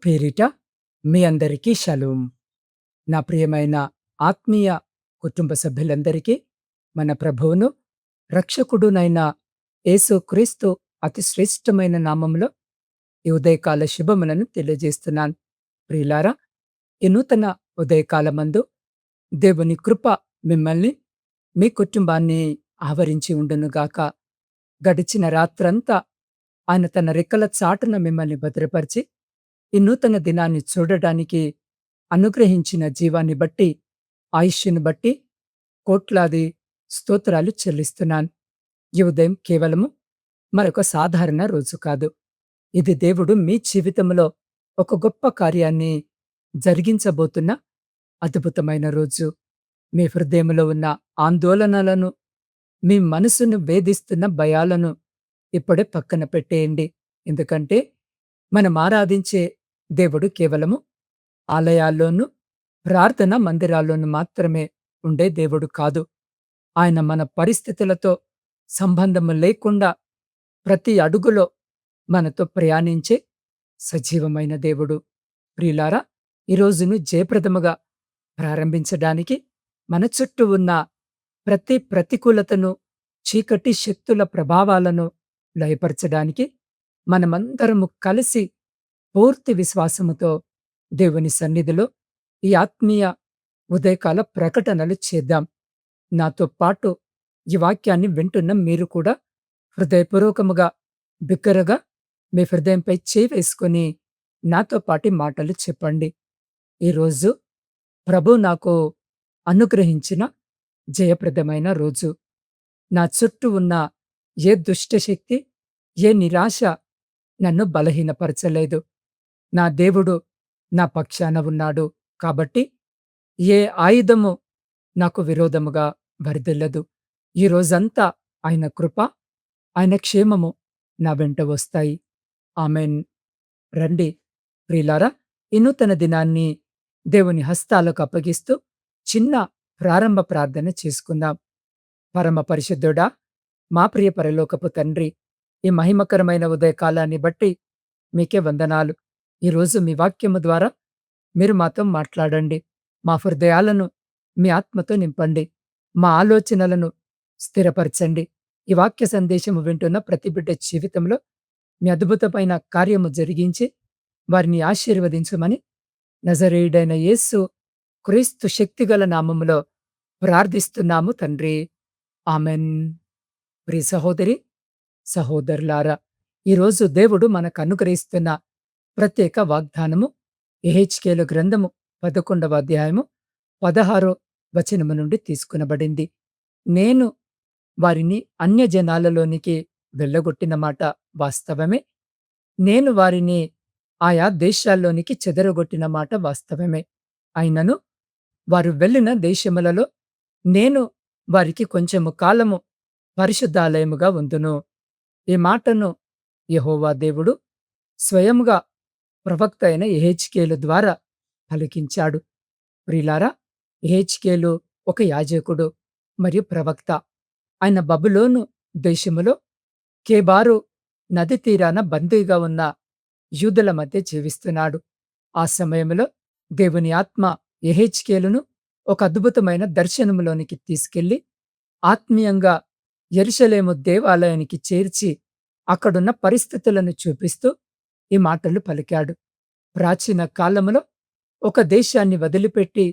పేరిట మీ అందరికీ షలోం. నా ప్రియమైన ఆత్మీయ కుటుంబ సభ్యులందరికీ మన ప్రభువును, రక్షకుడునైన యేసుక్రీస్తు అతి శ్రేష్టమైన నామములో ఈ ఉదయకాల శుభములను తెలియజేస్తున్నాను. ప్రియులారా, ఈ నూతన ఉదయకాలమందు దేవుని కృప మిమ్మల్ని, మీ కుటుంబాన్ని ఆవరించి ఉండునుగాక. గడిచిన రాత్రంతా ఆయన తన రెక్కల చాటున మిమ్మల్ని భద్రపరిచి, ఈ నూతన దినాన్ని చూడడానికి అనుగ్రహించిన జీవాన్ని బట్టి, ఆయుష్షును బట్టి కోట్లాది స్తోత్రాలు చెల్లిస్తున్నాను. ఈ ఉదయం కేవలము మరొక సాధారణ రోజు కాదు. ఇది దేవుడు మీ జీవితంలో ఒక గొప్ప కార్యాన్ని జరిగించబోతున్న అద్భుతమైన రోజు. మీ హృదయంలో ఉన్న ఆందోళనలను, మీ మనసును వేధిస్తున్న భయాలను ఇప్పుడే పక్కన పెట్టేయండి. ఎందుకంటే మనం ఆరాధించే దేవుడు కేవలము ఆలయాల్లోనూ, ప్రార్థన మందిరాల్లోనూ మాత్రమే ఉండే దేవుడు కాదు. ఆయన మన పరిస్థితులతో సంబంధము లేకుండా ప్రతి అడుగులో మనతో ప్రయాణించే సజీవమైన దేవుడు. ప్రియులారా, ఈ రోజును జయప్రదముగా ప్రారంభించడానికి మన చుట్టూ ఉన్న ప్రతి ప్రతికూలతను, చీకటి శక్తుల ప్రభావాలను లయపరచడానికి మనమందరము కలిసి పూర్తి విశ్వాసముతో దేవుని సన్నిధిలో ఈ ఆత్మీయ ఉదయకాల ప్రకటనలు చేద్దాం. నాతో పాటు ఈ వాక్యాన్ని వింటున్న మీరు కూడా హృదయపూర్వకముగా, బిగ్గరగా మీ హృదయంపై చేయి వేసుకొని నాతో పాటి మాటలు చెప్పండి. ఈరోజు ప్రభు నాకు అనుగ్రహించిన జయప్రదమైన రోజు. నా చుట్టూ ఉన్న ఏ దుష్టశక్తి, ఏ నిరాశ నన్ను బలహీనపరచలేదు. నా దేవుడు నా పక్షాన ఉన్నాడు కాబట్టి ఏ ఆయుధము నాకు విరోధముగా వరదిల్లదు. ఈ రోజంతా ఆయన కృప, ఆయన క్షేమము నా వెంట వస్తాయి. ఆమెన్. రండి ప్రియులారా, ఈ నూతన దినాన్ని దేవుని హస్తాలకు అప్పగిస్తూ చిన్న ప్రారంభ ప్రార్థన చేసుకుందాం. పరమ పరిశుద్ధుడా, మా ప్రియ పరలోకపు తండ్రి, ఈ మహిమకరమైన ఉదయకాలాన్ని బట్టి మీకే వందనాలు. ఈరోజు మీ వాక్యము ద్వారా మీరు మాతో మాట్లాడండి. మా హృదయాలను మీ ఆత్మతో నింపండి. మా ఆలోచనలను స్థిరపరచండి. ఈ వాక్య సందేశము వింటున్న ప్రతి బిడ్డ జీవితంలో మీ అద్భుతమైన కార్యము జరిగించి వారిని ఆశీర్వదించమని నజరేయుడైన యేసు క్రీస్తు శక్తిగల నామములో ప్రార్థిస్తున్నాము తండ్రి. ఆమెన్. ప్రియ సహోదరి, సహోదరులారా, ఈరోజు దేవుడు మనకు అనుగ్రహిస్తున్న ప్రత్యేక వాగ్దానము యెహెజ్కేలు గ్రంథము 11వ అధ్యాయము 16 వచనము నుండి తీసుకునబడింది. నేను వారిని అన్యజనాలలోనికి వెళ్ళగొట్టిన మాట వాస్తవమే. నేను వారిని ఆయా దేశాల్లోనికి చెదరగొట్టిన మాట వాస్తవమే. అయినను వారు వెళ్ళిన దేశములలో నేను వారికి కొంచెము కాలము పరిశుద్ధాలయముగా ఉందును. ఈ మాటను యెహోవా దేవుడు స్వయముగా ప్రవక్త అయిన యెహెజ్కేలు ద్వారా పలికించాడు. ప్రియులారా, యెహెజ్కేలు ఒక యాజకుడు మరియు ప్రవక్త. ఆయన బబులోను దేశములో కేబారు నది తీరాన బందీగా ఉన్న యూదుల మధ్య జీవిస్తున్నాడు. ఆ సమయంలో దేవుని ఆత్మ యెహెజ్కేలును ఒక అద్భుతమైన దర్శనములోనికి తీసుకెళ్లి ఆత్మీయంగా యెరూషలేము దేవాలయానికి చేర్చి అక్కడున్న పరిస్థితులను చూపిస్తూ ఈ మాటలు పలికాడు. ప్రాచీన కాలములో ఒక దేశాన్ని వదిలిపెట్టి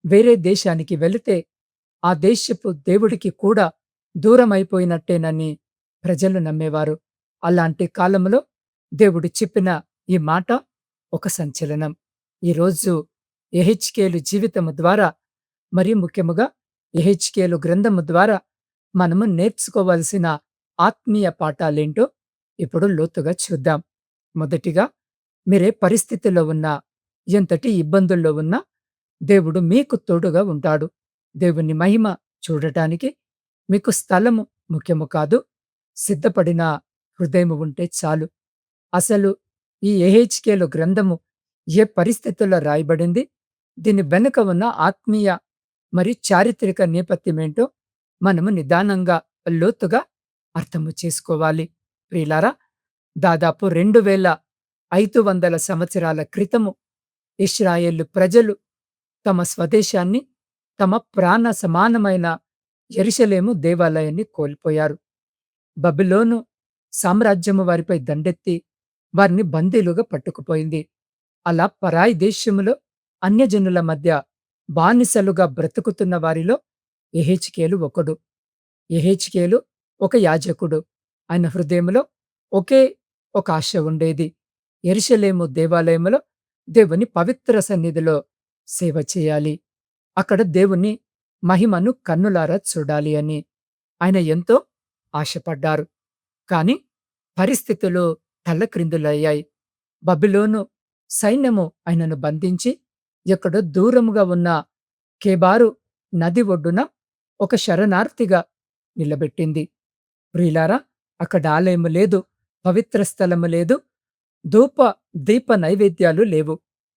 వేరే దేశానికి వెళితే ఆ దేశపు దేవుడికి కూడా దూరమైపోయినట్టేనని ప్రజలు నమ్మేవారు. అలాంటి కాలములో దేవుడు చెప్పిన ఈ మాట ఒక సంచలనం. ఈరోజు యెహెజ్కేలు జీవితము ద్వారా, మరి ముఖ్యముగా యెహెజ్కేలు గ్రంథము ద్వారా మనము నేర్చుకోవలసిన ఆత్మీయ పాఠాలేంటో ఇప్పుడు లోతుగా చూద్దాం. మొదటిగా, మీరే పరిస్థితిలో ఉన్నా, ఎంతటి ఇబ్బందుల్లో ఉన్నా దేవుడు మీకు తోడుగా ఉంటాడు. దేవుని మహిమ చూడటానికి మీకు స్థలము ముఖ్యము కాదు, సిద్ధపడిన హృదయము ఉంటే చాలు. అసలు ఈ యెహెజ్కేలు గ్రంథము ఏ పరిస్థితుల్లో రాయబడింది, దీని వెనుక ఉన్న ఆత్మీయ మరియు చారిత్రక నేపథ్యమేంటో మనము నిదానంగా, లోతుగా అర్థము చేసుకోవాలి. ప్రియులారా, దాదాపు 2000 500 సంవత్సరాల క్రితము ఇశ్రాయేలు ప్రజలు తమ స్వదేశాన్ని, తమ ప్రాణ సమానమైన యెరూషలేము దేవాలయాన్ని కోల్పోయారు. బబిలోను సామ్రాజ్యము వారిపై దండెత్తి వారిని బందీలుగా పట్టుకుపోయింది. అలా పరాయి దేశములో అన్యజనుల మధ్య బానిసలుగా బ్రతుకుతున్న వారిలో యెహెజ్కేలు ఒకడు. యెహెజ్కేలు ఒక యాజకుడు. ఆయన హృదయంలో ఒకే ఒక ఆశ ఉండేది. యెరూషలేము దేవాలయములో దేవుని పవిత్ర సన్నిధిలో సేవ చేయాలి. అక్కడ దేవుని మహిమను కన్నులారా చూడాలి అని ఆయన ఎంతో ఆశపడ్డారు. కాని పరిస్థితులు తల్లక్రిందులయ్యాయి. బబిలోను సైన్యము ఆయనను బంధించి ఎక్కడో దూరముగా ఉన్న కేబారు నది ఒడ్డున ఒక శరణార్థిగా నిలబెట్టింది. ప్రియులారా, అక్కడ ఆలయము లేదు, పవిత్ర స్థలము లేదు, ధూప దీప నైవేద్యాలు లేవు.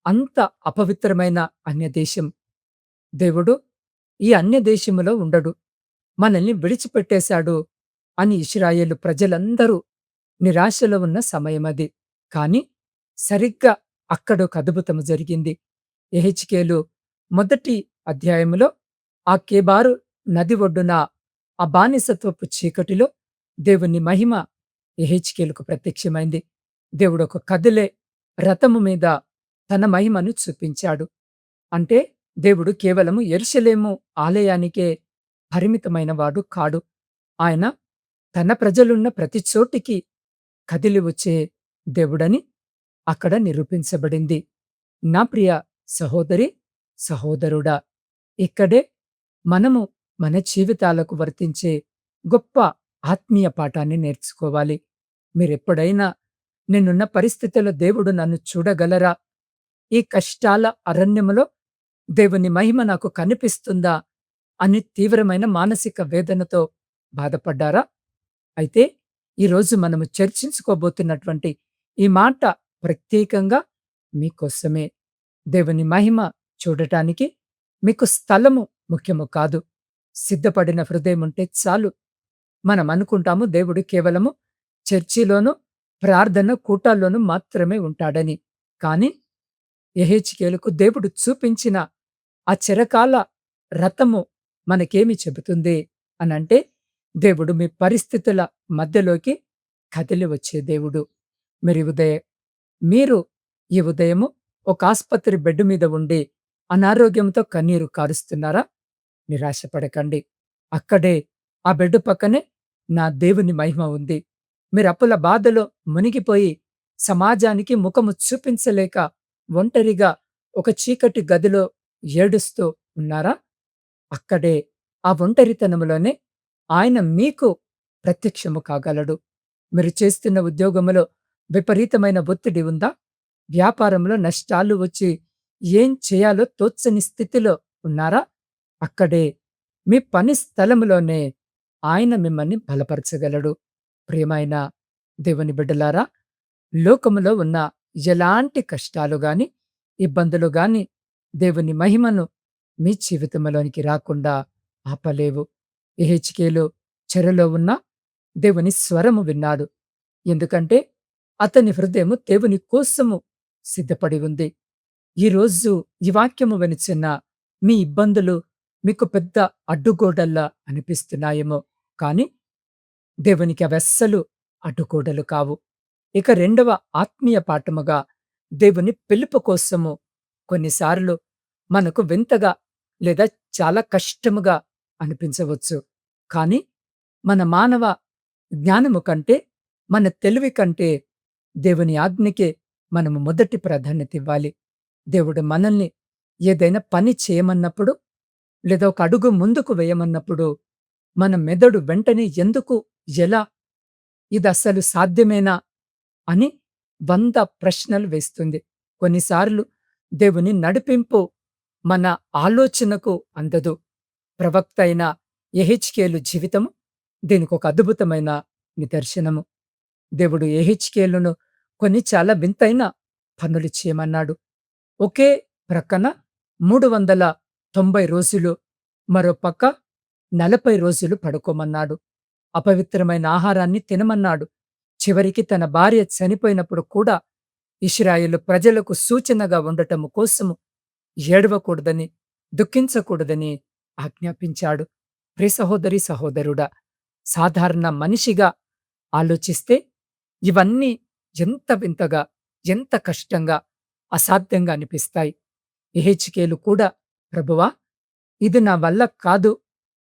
అంత అపవిత్రమైన అన్యదేశం. దేవుడు ఈ అన్యదేశములో ఉండడు, మనల్ని విడిచిపెట్టేశాడు అని ఇశ్రాయేలు ప్రజలందరూ నిరాశలో ఉన్న సమయమది. కాని సరిగ్గా అక్కడొక అద్భుతము జరిగింది. యెహెజ్కేలు మొదటి అధ్యాయములో ఆ కేబారు నది ఒడ్డున ఆ బానిసత్వపు చీకటిలో దేవుని మహిమ యెహెజ్కేలుకు ప్రత్యక్షమైంది. దేవుడొక కదిలే రథము మీద తన మహిమను చూపించాడు. అంటే దేవుడు కేవలము యెరూషలేము ఆలయానికే పరిమితమైన వాడు కాడు. ఆయన తన ప్రజలున్న ప్రతి చోటికి కదిలి వచ్చే దేవుడని అక్కడ నిరూపించబడింది. నా ప్రియ సహోదరి, సహోదరుడా, ఇక్కడే మనము మన జీవితాలకు వర్తించే గొప్ప ఆత్మీయ పాఠాన్ని నేర్చుకోవాలి. మీరెప్పుడైనా నేనున్న పరిస్థితుల్లో దేవుడు నన్ను చూడగలరా? ఈ కష్టాల అరణ్యములో దేవుని మహిమ నాకు కనిపిస్తుందా అని తీవ్రమైన మానసిక వేదనతో బాధపడ్డారా? అయితే ఈరోజు మనము చర్చించుకోబోతున్నటువంటి ఈ మాట ప్రత్యేకంగా మీకోసమే. దేవుని మహిమ చూడటానికి మీకు స్థలము ముఖ్యము కాదు. సిద్ధపడిన హృదయముంటే చాలు. మనం అనుకుంటాము దేవుడు కేవలము చర్చిలోనూ, ప్రార్థన కూటాల్లోనూ మాత్రమే ఉంటాడని. కాని యెహెజ్కేలుకు దేవుడు చూపించిన ఆ చిరకాల రథము మనకేమి చెబుతుంది అనంటే, దేవుడు మీ పరిస్థితుల మధ్యలోకి కదిలి వచ్చే దేవుడు. మరి మీరు ఈ ఉదయము ఒక ఆస్పత్రి బెడ్ మీద ఉండి అనారోగ్యంతో కన్నీరు కారుస్తున్నారా? నిరాశపడకండి. అక్కడే ఆ బెడ్ పక్కనే నా దేవుని మహిమ ఉంది. మీరు అప్పుల బాధలో మునిగిపోయి సమాజానికి ముఖము చూపించలేక ఒంటరిగా ఒక చీకటి గదిలో ఏడుస్తూ ఉన్నారా? అక్కడే ఆ ఒంటరితనములోనే ఆయన మీకు ప్రత్యక్షము కాగలడు. మీరు చేస్తున్న ఉద్యోగములో విపరీతమైన ఒత్తిడి ఉందా? వ్యాపారంలో నష్టాలు వచ్చి ఏం చేయాలో తోచని స్థితిలో ఉన్నారా? అక్కడే మీ పని స్థలములోనే ఆయన మిమ్మల్ని బలపరచగలడు. ప్రియమైన దేవుని బిడ్డలారా, లోకములో ఉన్న ఎలాంటి కష్టాలు గాని, ఇబ్బందులు గాని దేవుని మహిమను మీ జీవితంలోనికి రాకుండా ఆపలేవు. యెహెజ్కేలు చెరలో ఉన్న దేవుని స్వరము విన్నాడు. ఎందుకంటే అతని హృదయము దేవుని కోసము సిద్ధపడి ఉంది. ఈరోజు ఈ వాక్యము వినిచున్న మీ ఇబ్బందులు మీకు పెద్ద అడ్డుగోడల్లా అనిపిస్తున్నాయేమో, కాని దేవునికి అవస్సలు అడ్డుగోడలు కావు. ఇక రెండవ ఆత్మీయ పాఠముగా దేవుని పిలుపు కోసము కొన్నిసార్లు మనకు వింతగా లేదా చాలా కష్టముగా అనిపించవచ్చు. కాని మన మానవ జ్ఞానము కంటే, మన తెలివి కంటే దేవుని ఆజ్ఞకే మనము మొదటి ప్రాధాన్యత ఇవ్వాలి. దేవుడు మనల్ని ఏదైనా పని చేయమన్నప్పుడు లేదా ఒక అడుగు ముందుకు వేయమన్నప్పుడు మన మెదడు వెంటనే ఎందుకు, ఎలా, ఇదస్సలు సాధ్యమేనా అని 100 ప్రశ్నలు వేస్తుంది. కొన్నిసార్లు దేవుని నడిపింపు మన ఆలోచనకు అందదు. ప్రవక్త అయిన యెహెజ్కేలు జీవితము దీనికొక అద్భుతమైన నిదర్శనము. దేవుడు యెహెజ్కేలును కొన్ని చాలా వింతైన పనులు చేయమన్నాడు. ఒకే ప్రక్కన 390 రోజులు, మరో పక్క 40 రోజులు పడుకోమన్నాడు. అపవిత్రమైన ఆహారాన్ని తినమన్నాడు. చివరికి తన భార్య చనిపోయినప్పుడు కూడా ఇశ్రాయేలు ప్రజలకు సూచనగా ఉండటము కోసము ఏడవకూడదని, దుఃఖించకూడదని ఆజ్ఞాపించాడు. ప్రియ సహోదరి, సహోదరుడా, సాధారణ మనిషిగా ఆలోచిస్తే ఇవన్నీ ఎంత వింతగా, ఎంత కష్టంగా, అసాధ్యంగా అనిపిస్తాయి. యెహెజ్కేలు కూడా, ప్రభువా, ఇది నా వల్ల కాదు,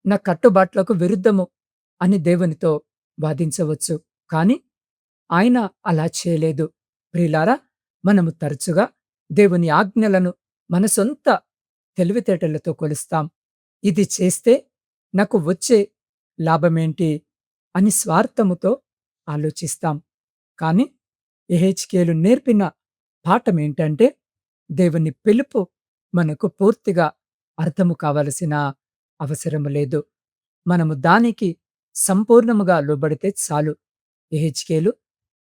నా కట్టుబాట్లకు విరుద్ధము అని దేవునితో వాదించవచ్చు. కాని ఆయన అలా చేయలేదు. ప్రియులారా, మనము తరచుగా దేవుని ఆజ్ఞలను మన సొంత తెలివితేటలతో కొలుస్తాం. ఇది చేస్తే నాకు వచ్చే లాభమేంటి అని స్వార్థముతో ఆలోచిస్తాం. కాని యెహెజ్కేలు నేర్పిన పాఠమేంటంటే, దేవుని పిలుపు మనకు పూర్తిగా అర్థము కావలసిన అవసరము లేదు. మనము దానికి సంపూర్ణముగా లోబడితే చాలు. యెహెజ్కేలు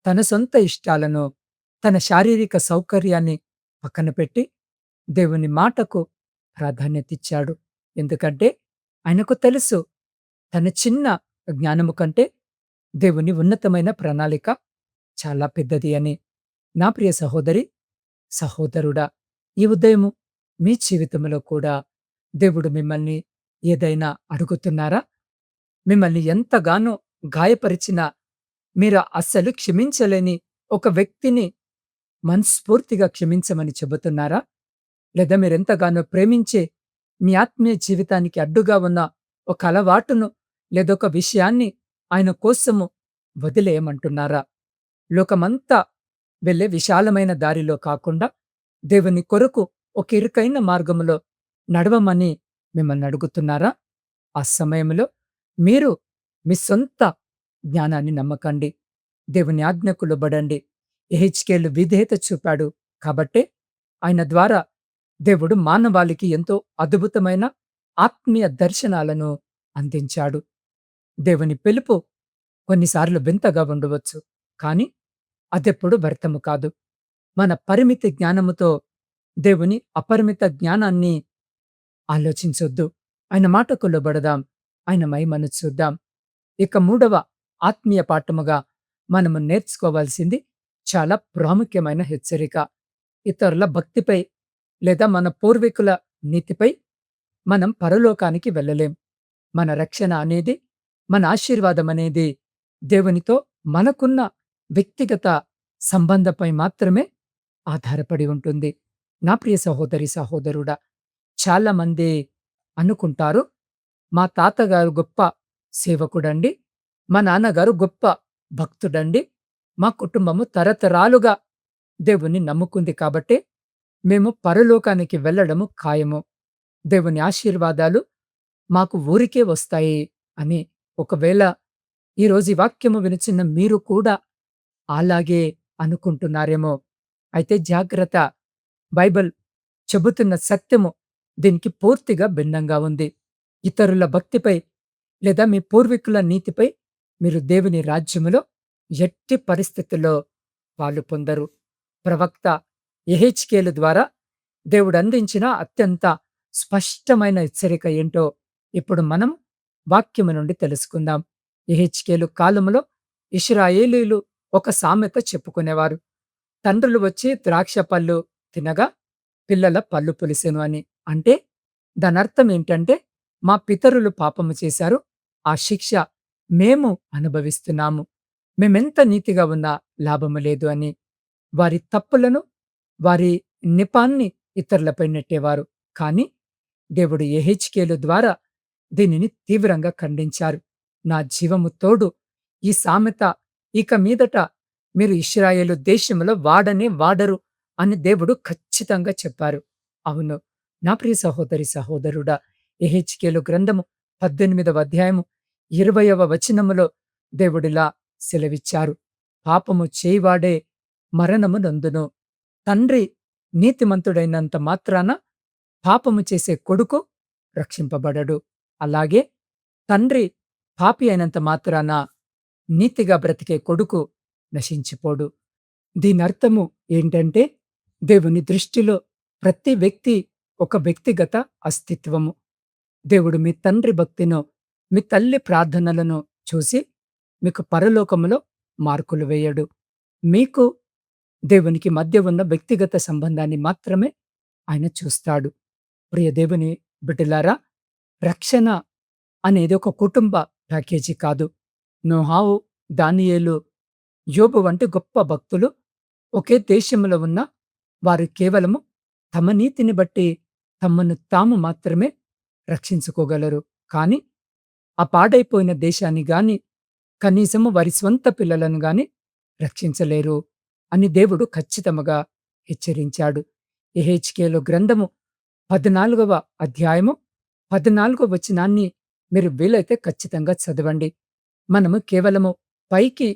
తన సొంత ఇష్టాలను, తన శారీరక సౌకర్యాన్ని పక్కన పెట్టి దేవుని మాటకు ప్రాధాన్యతిచ్చాడు. ఎందుకంటే ఆయనకు తెలుసు, తన చిన్న జ్ఞానము కంటే దేవుని ఉన్నతమైన ప్రణాళిక చాలా పెద్దది అని. నా ప్రియ సహోదరి, సహోదరుడా, ఈ ఉదయము మీ జీవితంలో కూడా దేవుడు మిమ్మల్ని ఏదైనా అడుగుతున్నారా? మిమ్మల్ని ఎంతగానో గాయపరిచిన, మీరు అస్సలు క్షమించలేని ఒక వ్యక్తిని మనస్ఫూర్తిగా క్షమించమని చెబుతున్నారా? లేదా మీరెంతగానో ప్రేమించే, మీ ఆత్మీయ జీవితానికి అడ్డుగా ఉన్న ఒక అలవాటును లేదొక విషయాన్ని ఆయన కోసము వదిలేయమంటున్నారా? లోకమంతా వెళ్ళే విశాలమైన దారిలో కాకుండా దేవుని కొరకు ఒక ఇరుకైన మార్గములో నడవమని మిమ్మల్ని అడుగుతున్నారా? ఆ సమయంలో మీరు మీ సొంత జ్ఞానాన్ని నమ్మకండి. దేవుని ఆజ్ఞకు లోబడండి. యెహెజ్కేలు విధేయత చూపాడు కాబట్టే ఆయన ద్వారా దేవుడు మానవాళికి ఎంతో అద్భుతమైన ఆత్మీయ దర్శనాలను అందించాడు. దేవుని పిలుపు కొన్నిసార్లు వింతగా ఉండవచ్చు. కానీ అదెప్పుడు వ్యర్థము కాదు. మన పరిమిత జ్ఞానముతో దేవుని అపరిమిత జ్ఞానాన్ని ఆలోచించొద్దు. ఆయన మాటకు లోబడదాం. ఆయన మహిమను చూద్దాం. ఇక మూడవ ఆత్మీయ పాఠముగా మనము నేర్చుకోవాల్సింది చాలా ప్రాముఖ్యమైన హెచ్చరిక. ఇతరుల భక్తిపై లేదా మన పూర్వీకుల నీతిపై మనం పరలోకానికి వెళ్ళలేం. మన రక్షణ అనేది, మన ఆశీర్వాదం అనేది దేవునితో మనకున్న వ్యక్తిగత సంబంధంపై మాత్రమే ఆధారపడి ఉంటుంది. నా ప్రియ సహోదరి, సహోదరుడా, చాలామంది అనుకుంటారు, మా తాతగారు గొప్ప సేవకుడండి, మా నాన్నగారు గొప్ప భక్తుడండి, మా కుటుంబము తరతరాలుగా దేవుణ్ణి నమ్ముకుంది కాబట్టే మేము పరలోకానికి వెళ్ళడము ఖాయము. దేవుని ఆశీర్వాదాలు మాకు ఊరికే వస్తాయి అని ఒకవేళ ఈరోజు ఈ వాక్యము వినుచున్న మీరు కూడా అలాగే అనుకుంటున్నారేమో. అయితే జాగ్రత్త. బైబిల్ చెబుతున్న సత్యము దీనికి పూర్తిగా భిన్నంగా ఉంది. ఇతరుల భక్తిపై లేదా మీ పూర్వీకుల నీతిపై మీరు దేవుని రాజ్యములో ఎట్టి పరిస్థితుల్లో పాలు పొందరు. ప్రవక్త యెహెజ్కేలు ద్వారా దేవుడందించిన అత్యంత స్పష్టమైన హెచ్చరిక ఏంటో ఇప్పుడు మనం వాక్యము నుండి తెలుసుకుందాం. యెహెజ్కేలు కాలములో ఇశ్రాయేలీయులు ఒక సామెత చెప్పుకునేవారు. తండ్రులు వచ్చి ద్రాక్ష పళ్ళు తినగా పిల్లల పళ్ళు పులిసెను అని. అంటే దానర్థం ఏంటంటే, మా పితరులు పాపము చేశారు, ఆ శిక్ష మేము అనుభవిస్తున్నాము. మేమెంత నీతిగా ఉన్నా లాభము లేదు అని. వారి తప్పులను, వారి నెపాన్ని ఇతరులపై నెట్టేవారు. కానీ దేవుడు యెహెజ్కేలు ద్వారా దీనిని తీవ్రంగా ఖండించారు. నా జీవము తోడు, ఈ సామెత ఇక మీదట మీరు ఇశ్రాయేలు దేశంలో వాడనే వాడరు అని దేవుడు ఖచ్చితంగా చెప్పారు. అవును, నా ప్రియ సహోదరి, సహోదరుడా, యెహెజ్కేలు గ్రంథము 18వ అధ్యాయము 20వ వచనములో దేవుడిలా సెలవిచ్చారు. పాపము చేయవాడే మరణము నందును. తండ్రి నీతిమంతుడైనంత మాత్రాన పాపము చేసే కొడుకు రక్షింపబడడు. అలాగే తండ్రి పాపి అయినంత మాత్రాన నీతిగా బ్రతికే కొడుకు నశించిపోడు. దీనర్థము ఏంటంటే, దేవుని దృష్టిలో ప్రతి వ్యక్తి ఒక వ్యక్తిగత అస్తిత్వము. దేవుడు మీ తండ్రి భక్తినో, మీ తల్లి ప్రార్థనలను చూసి మీకు పరలోకములో మార్కులు వేయడు. మీకు దేవునికి మధ్య ఉన్న వ్యక్తిగత సంబంధాన్ని మాత్రమే ఆయన చూస్తాడు. ప్రియ దేవుని బిడ్డలారా, రక్షణ అనేది ఒక కుటుంబ ప్యాకేజీ కాదు. నోహావు, దానియేలు, యోబు వంటి గొప్ప భక్తులు ఒకే దేశంలో ఉన్న వారు కేవలము తమ నీతిని బట్టి తమను తాము మాత్రమే రక్షించుకోగలరు. కానీ ఆ పాడైపోయిన దేశాన్ని గాని, కనీసము వారి స్వంత పిల్లలను గాని రక్షించలేరు అని దేవుడు ఖచ్చితముగా హెచ్చరించాడు. యెహెజ్కేలు గ్రంథము 14వ అధ్యాయము 14వ వచనాన్ని మీరు వీలైతే ఖచ్చితంగా చదవండి. మనము కేవలము పైకి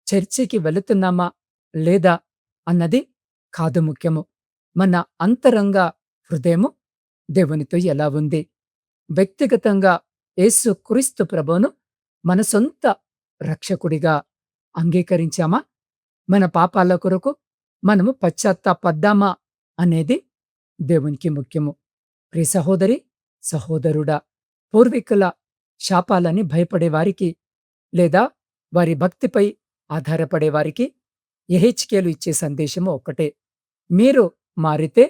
చర్చికి వెళుతున్నామా లేదా అన్నది కాదు ముఖ్యము. మన అంతరంగ హృదయము దేవునితో ఎలా ఉంది? వ్యక్తిగతంగా యేసు క్రీస్తు ప్రభువును మన సొంత రక్షకుడిగా అంగీకరించామా? మన పాపాల కొరకు మనము పశ్చాత్తాపడ్డామా అనేది దేవునికి ముఖ్యము. ప్రియ సహోదరి, సహోదరుడా, పూర్వీకుల శాపాలని భయపడేవారికి లేదా వారి భక్తిపై ఆధారపడేవారికి యెహెజ్కేలు ఇచ్చే సందేశము ఒక్కటే. మీరు మారితే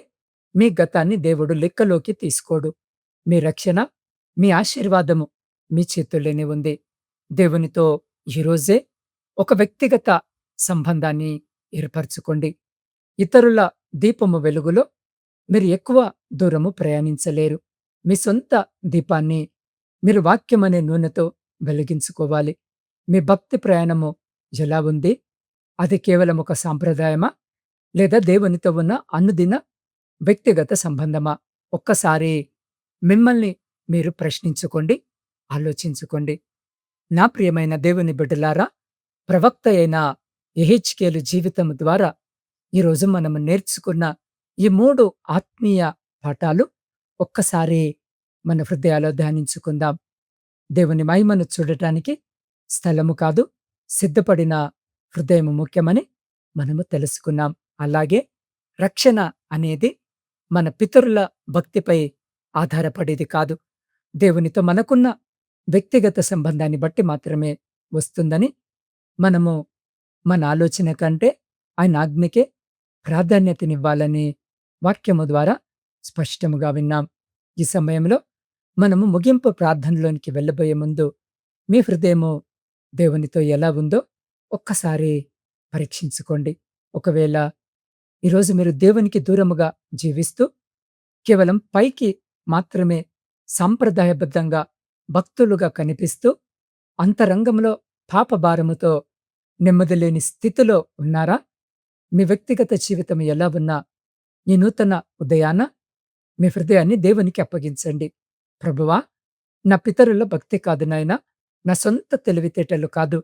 మీ గతాన్ని దేవుడు లెక్కలోకి తీసుకోడు. మీ రక్షణ, మీ ఆశీర్వాదము మీ చేతుల్లోనే ఉంది. దేవునితో ఈరోజే ఒక వ్యక్తిగత సంబంధాన్ని ఏర్పరచుకోండి. ఇతరుల దీపము వెలుగులో మీరు ఎక్కువ దూరము ప్రయాణించలేరు. మీ సొంత దీపాన్ని మీరు వాక్యమనే నూనెతో వెలిగించుకోవాలి. మీ భక్తి ప్రయాణము ఎలా ఉంది? అది కేవలం ఒక సాంప్రదాయమా? లేదా దేవునితో ఉన్న అనుదిన వ్యక్తిగత సంబంధమా? ఒక్కసారి మిమ్మల్ని మీరు ప్రశ్నించుకోండి, ఆలోచించుకోండి. నా ప్రియమైన దేవుని బిడ్డలారా, ప్రవక్త అయిన యెహెజ్కేలు జీవితం ద్వారా ఈరోజు మనము నేర్చుకున్న ఈ 3 ఆత్మీయ పాఠాలు ఒక్కసారి మన హృదయాల్లో ధ్యానించుకుందాం. దేవుని మహిమను చూడటానికి స్థలము కాదు, సిద్ధపడిన హృదయము ముఖ్యమని మనము తెలుసుకున్నాం. అలాగే రక్షణ అనేది మన పితరుల భక్తిపై ఆధారపడేది కాదు. దేవునితో మనకున్న వ్యక్తిగత సంబంధాన్ని బట్టి మాత్రమే వస్తుందని మనము మన ఆలోచన కంటే ఆయన ఆజ్ఞకే ప్రాధాన్యతనివ్వాలని వాక్యము ద్వారా స్పష్టముగా విన్నాం. ఈ సమయంలో మనము ముగింపు ప్రార్థనలోనికి వెళ్ళబోయే ముందు మీ హృదయము దేవునితో ఎలా ఉందో ఒక్కసారి పరీక్షించుకోండి. ఒకవేళ ఈరోజు మీరు దేవునికి దూరముగా జీవిస్తూ కేవలం పైకి మాత్రమే సాంప్రదాయబద్ధంగా భక్తులుగా కనిపిస్తూ అంతరంగంలో పాపభారముతో నెమ్మది లేని స్థితిలో ఉన్నారా? మీ వ్యక్తిగత జీవితం ఎలా ఉన్నా ఈ నూతన ఉదయాన మీ హృదయాన్ని దేవునికి అప్పగించండి. ప్రభువా, నా పితరుల భక్తి కాదు నాయనా, నా సొంత తెలివితేటలు కాదు,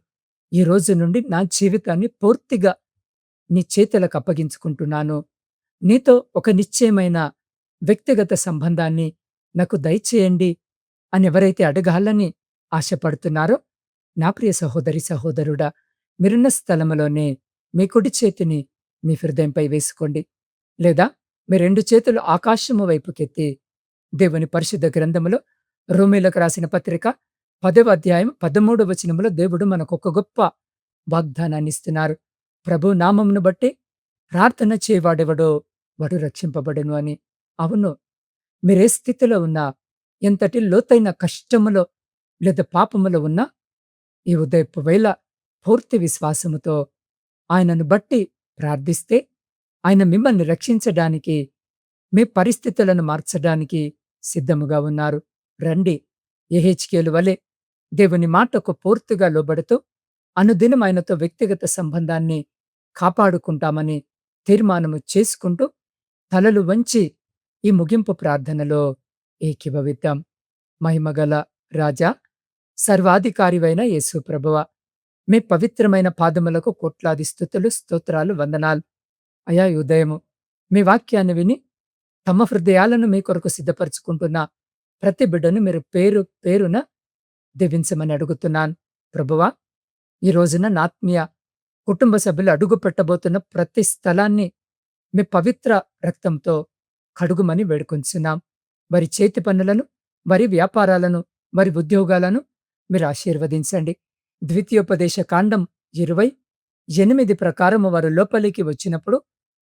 ఈ రోజు నుండి నా జీవితాన్ని పూర్తిగా నీ చేతులకు అప్పగించుకుంటున్నాను. నీతో ఒక నిశ్చయమైన వ్యక్తిగత సంబంధాన్ని నాకు దయచేయండి అని ఎవరైతే అడగాలని ఆశపడుతున్నారో, నా ప్రియ సహోదరి, సహోదరుడా, మీరున్న స్థలములోనే మీ కుడి చేతిని మీ హృదయంపై వేసుకోండి. లేదా మీ 2 చేతులు ఆకాశము వైపుకెత్తి దేవుని పరిశుద్ధ గ్రంథములో రోమీయులకు రాసిన పత్రిక 10వ అధ్యాయం 13వ వచనములో దేవుడు మనకొక గొప్ప వాగ్దానాన్ని ఇస్తున్నారు. ప్రభు నామమును బట్టి ప్రార్థన చేయవాడెవడో వాడు రక్షింపబడును అని. అవును, మీరే స్థితిలో ఉన్నా, ఎంతటి లోతైన కష్టములో లేదా పాపములో ఉన్నా, ఈ ఉదయపు వేళ పూర్తి విశ్వాసముతో ఆయనను బట్టి ప్రార్థిస్తే ఆయన మిమ్మల్ని రక్షించడానికి, మీ పరిస్థితులను మార్చడానికి సిద్ధముగా ఉన్నారు. రండి, యెహెజ్కేలు వలె దేవుని మాటకు పూర్తిగా లోబడుతూ అనుదినం ఆయనతో వ్యక్తిగత సంబంధాన్ని కాపాడుకుంటామని తీర్మానము చేసుకుంటూ తలలు వంచి ఈ ముగింపు ప్రార్థనలో ఏకీభవిద్దాం. మహిమగల రాజా, సర్వాధికారివైన యేసు ప్రభువా, మీ పవిత్రమైన పాదములకు కోట్లాది స్తుతులు, స్తోత్రాలు, వందనాలు. అయా, ఈ ఉదయము మీ వాక్యాన్ని విని తమ హృదయాలను మీ కొరకు సిద్ధపరచుకుంటున్న ప్రతి బిడ్డను మీరు పేరు పేరున దీవించమని అడుగుతున్నాను. ప్రభువా, ఈ రోజున నా ఆత్మీయ కుటుంబ సభ్యులు అడుగు పెట్టబోతున్న ప్రతి స్థలాన్ని మీ పవిత్ర రక్తంతో కడుగుమని వేడుకొంచున్నాం. వారి చేతి పనులను, వారి వ్యాపారాలను, వారి ఉద్యోగాలను మీరు ఆశీర్వదించండి. ద్వితీయోపదేశ కాండం 20, 8 ప్రకారము వారు లోపలికి వచ్చినప్పుడు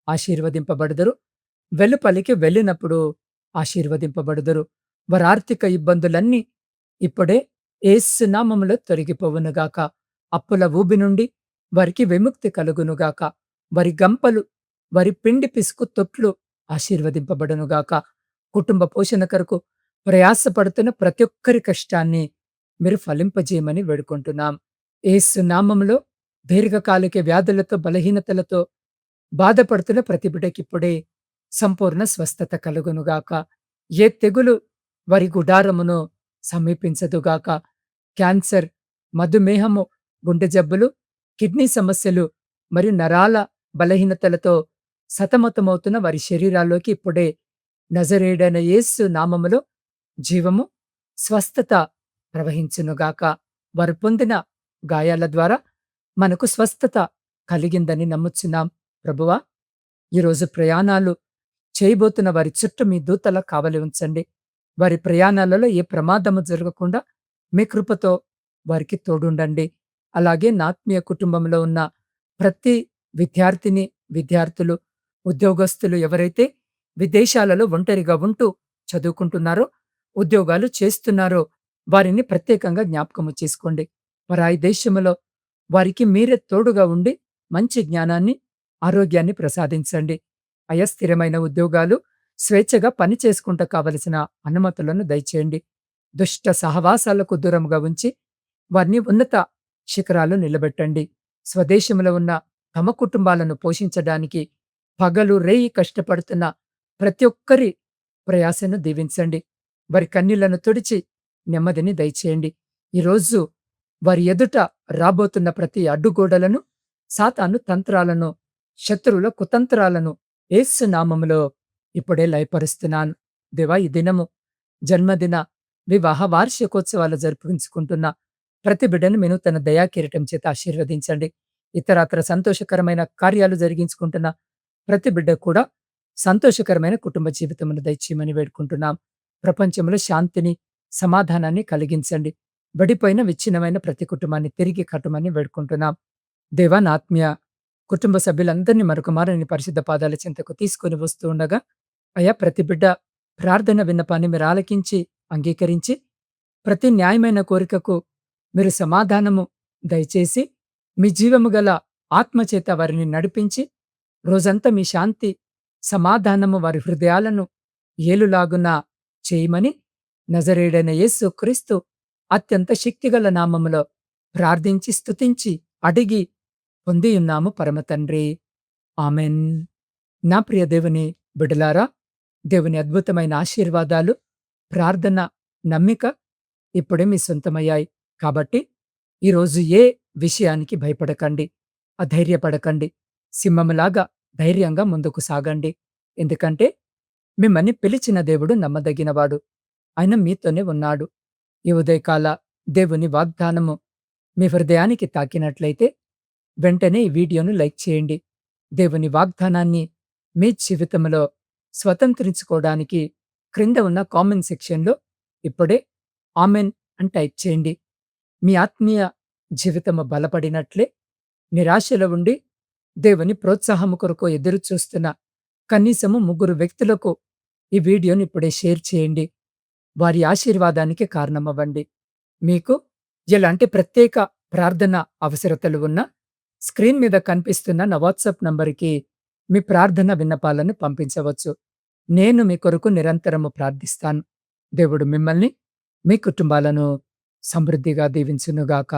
ఆశీర్వదింపబడుదురు. వెలుపలికి వెళ్ళినప్పుడు ఆశీర్వదింపబడుదురు. వారి ఆర్థిక ఇబ్బందులన్నీ ఇప్పుడే యేసు నామములో తొలగిపోవునుగాక. అప్పుల ఊబి నుండి వారికి విముక్తి కలుగునుగాక. వారి గంపలు, వారి పిండి పిసుకు తొట్లు ఆశీర్వదింపబడునుగాక. కుటుంబ పోషణ కొరకు ప్రయాసపడుతున్న ప్రతి ఒక్కరి కష్టాన్ని మీరు ఫలింపజేయమని వేడుకుంటున్నాం. యేసు నామములో దీర్ఘకాలిక వ్యాధులతో, బలహీనతలతో బాధపడుతున్న ప్రతి బిడ్డకిప్పుడే సంపూర్ణ స్వస్థత కలుగునుగాక. ఏ తెగులు వారి గుడారమును సమీపించదుగాక. క్యాన్సర్, మధుమేహము, గుండె జబ్బులు, కిడ్నీ సమస్యలు మరియు నరాల బలహీనతలతో సతమతమవుతున్న వారి శరీరాల్లోకి ఇప్పుడే నజరేయుడైన యేసు నామములో జీవము, స్వస్థత ప్రవహించునుగాక. వారు పొందిన గాయాల ద్వారా మనకు స్వస్థత కలిగిందని నమ్ముచున్నాం. ప్రభువా, ఈరోజు ప్రయాణాలు చేయబోతున్న వారి చుట్టూ మీ దూతల కావలి ఉంచండి. వారి ప్రయాణాలలో ఏ ప్రమాదము జరగకుండా మీ కృపతో వారికి తోడుండండి. అలాగే నా ఆత్మీయ కుటుంబంలో ఉన్న ప్రతి విద్యార్థిని, విద్యార్థులు, ఉద్యోగస్తులు ఎవరైతే విదేశాలలో ఒంటరిగా ఉంటూ చదువుకుంటున్నారో, ఉద్యోగాలు చేస్తున్నారో వారిని ప్రత్యేకంగా జ్ఞాపకము చేసుకోండి. పరాయి దేశములో వారికి మీరే తోడుగా ఉండి మంచి జ్ఞానాన్ని, ఆరోగ్యాన్ని ప్రసాదించండి. స్థిరమైన ఉద్యోగాలు, స్వేచ్ఛగా పని చేసుకుంట కావలసిన అనుమతులను దయచేయండి. దుష్ట సహవాసాలకు దూరంగా ఉంచి వారిని ఉన్నత శిఖరాలు నిలబెట్టండి. స్వదేశంలో ఉన్న తమ కుటుంబాలను పోషించడానికి పగలు రేయి కష్టపడుతున్న ప్రతి ఒక్కరి ప్రయాసను దీవించండి. వారి కన్నీళ్లను తుడిచి నెమ్మదిని దయచేయండి. ఈరోజు వారి ఎదుట రాబోతున్న ప్రతి అడ్డుగోడలను, సాతాను తంత్రాలను, శత్రువుల కుతంత్రాలను యేసు నామములో ఇప్పుడే లయపరుస్తున్నాను. దేవా, ఈ దినము జన్మదిన, వివాహ వార్షికోత్సవాలు జరిపించుకుంటున్న ప్రతి బిడ్డను మీరు తన దయాకిరీటం చేత ఆశీర్వదించండి. ఇతరత్ర సంతోషకరమైన కార్యాలు జరిగించుకుంటున్న ప్రతి బిడ్డ కూడా సంతోషకరమైన కుటుంబ జీవితమును దయచేయమని వేడుకుంటున్నాం. ప్రపంచంలో శాంతిని, సమాధానాన్ని కలిగించండి. విడిపోయిన, విచ్ఛిన్నమైన ప్రతి కుటుంబాన్ని తిరిగి కట్టమని వేడుకుంటున్నాం. దేవా, నా ఆత్మీయ కుటుంబ సభ్యులందరినీ మరొకమారు నీ పరిశుద్ధ పాదాల చెంతకు తీసుకొని వస్తూ ఉండగా, అయ్యా, ప్రతి బిడ్డ ప్రార్థన విన్నపాన్ని మీరు ఆలకించి, అంగీకరించి, ప్రతి న్యాయమైన కోరికకు మీరు సమాధానము దయచేసి, మీ జీవము గల ఆత్మచేత వారిని నడిపించి, రోజంతా మీ శాంతి, సమాధానము వారి హృదయాలను ఏలులాగున చేయమని నజరేయుడైన యేసు క్రీస్తు అత్యంత శక్తిగల నామములో ప్రార్థించి, స్తుతించి, అడిగి పొందియున్నాము పరమ తండ్రి. ఆమెన్. నా ప్రియ దేవుని బిడ్డలారా, దేవుని అద్భుతమైన ఆశీర్వాదాలు, ప్రార్థన, నమ్మిక ఇప్పుడే మీ సొంతమయ్యాయి. కాబట్టి ఈరోజు ఏ విషయానికి భయపడకండి, అధైర్యపడకండి. సింహములాగా ధైర్యంగా ముందుకు సాగండి. ఎందుకంటే మిమ్మల్ని పిలిచిన దేవుడు నమ్మదగినవాడు. ఆయన మీతోనే ఉన్నాడు. ఈ ఉదయకాల దేవుని వాగ్దానము మీ హృదయానికి తాకినట్లయితే వెంటనే ఈ వీడియోను లైక్ చేయండి. దేవుని వాగ్దానాన్ని మీ జీవితంలో స్వతంత్రించుకోవడానికి క్రింద ఉన్న కామెంట్ సెక్షన్‌లో ఇప్పుడే ఆమెన్ అని టైప్ చేయండి. మీ ఆత్మీయ జీవితము బలపడినట్లే, నిరాశలో ఉండి దేవుని ప్రోత్సాహము కొరకు ఎదురు చూస్తున్న కనీసము 3 వ్యక్తులకు ఈ వీడియోని ఇప్పుడే షేర్ చేయండి. వారి ఆశీర్వాదానికి కారణమవ్వండి. మీకు ఎలాంటి ప్రత్యేక ప్రార్థన అవసరతలు ఉన్నా స్క్రీన్ మీద కనిపిస్తున్న నా వాట్సాప్ నంబరుకి మీ ప్రార్థన విన్నపాలను పంపించవచ్చు. నేను మీ కొరకు నిరంతరము ప్రార్థిస్తాను. దేవుడు మిమ్మల్ని, మీ కుటుంబాలను సమృద్ధిగా దీవించునుగాక.